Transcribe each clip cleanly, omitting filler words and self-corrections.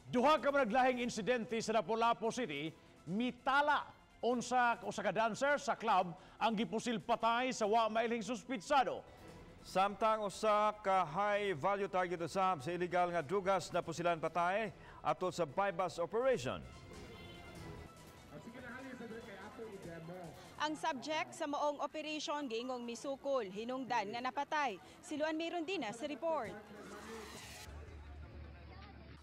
Duha ka naglahing insidente sa Lapu-Lapu City, mitala usa ka dancer sa club ang gipusil patay sa wa mailhing suspitsado. Samtang usa ka high value target usab sa illegal nga drugas na pusilan patay atol sa bypass operation. Ang subject sa maong operation giingong misukol, hinungdan nga napatay. Siluan mayroon din sa report.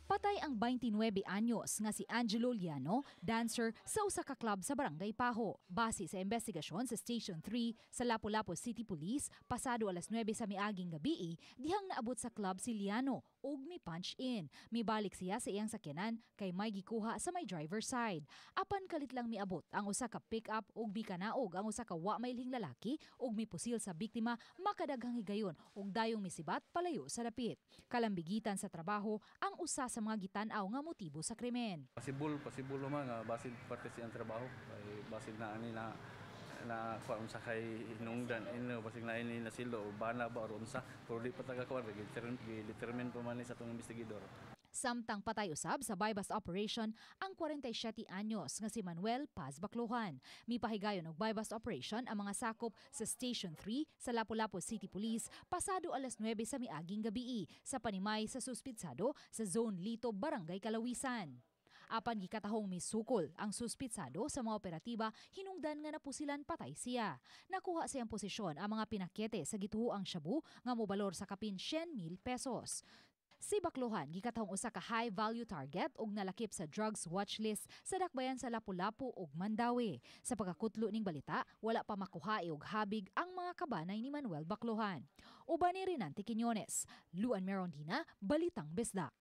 Patay ang 29 anyos nga si Angelo Liano, dancer sa usa ka club sa Barangay Paho. Base sa investigasyon sa Station 3 sa Lapu-Lapu City Police, pasado alas 9 sa miaging gabi, dihang naabot sa club si Liano ug mi punch in. Mibalik siya sa iyang sakyanan kay may gikuha sa may driver side. Apan kalit lang miabot ang usa ka pick-up ug mikanaog ang usa ka wa mailhing lalaki ug mipusil sa biktima makadaghang higayon ug dayong misibat palayo sa dapit. Kalambigitan sa trabaho ang usa sa mga gitan-aw nga motibo sa krimen. Possible man nga basin parte siyang trabaho kay basin na ani na kuan sa kay hinungdan basin na ini nasilo o bana ba or unsa pero di pa taga kuan determine pa man sa tong investigador. Samtang patay usab sa bypass operation ang 47 anyos nga si Manuel Paz Baclohan. Mipahigayon og bypass operation ang mga sakop sa Station 3 sa Lapu-Lapu City Police pasado alas 9 sa miaging gabi sa panimay sa suspitsado sa Zone Lito, Barangay Kalawisan. Apan gikatahong misukol ang suspitsado sa mga operatiba, hinungdan nga napusilan patay siya. Nakuha siyang posisyon ang mga pinakyete sa gituoang shabu nga mobalor sa kapin 100,000 pesos. Si Baclohan gikatahong usa ka high value target ug nalakip sa drugs watchlist sa dakbayan sa Lapu-Lapu ug Mandawi. Sa pagkakutlo ning balita, wala pa makuha og habig ang mga kabanay ni Manuel Baclohan. Uban ni Rinante Quiñones, Luan Merondina, Balitang Besdak.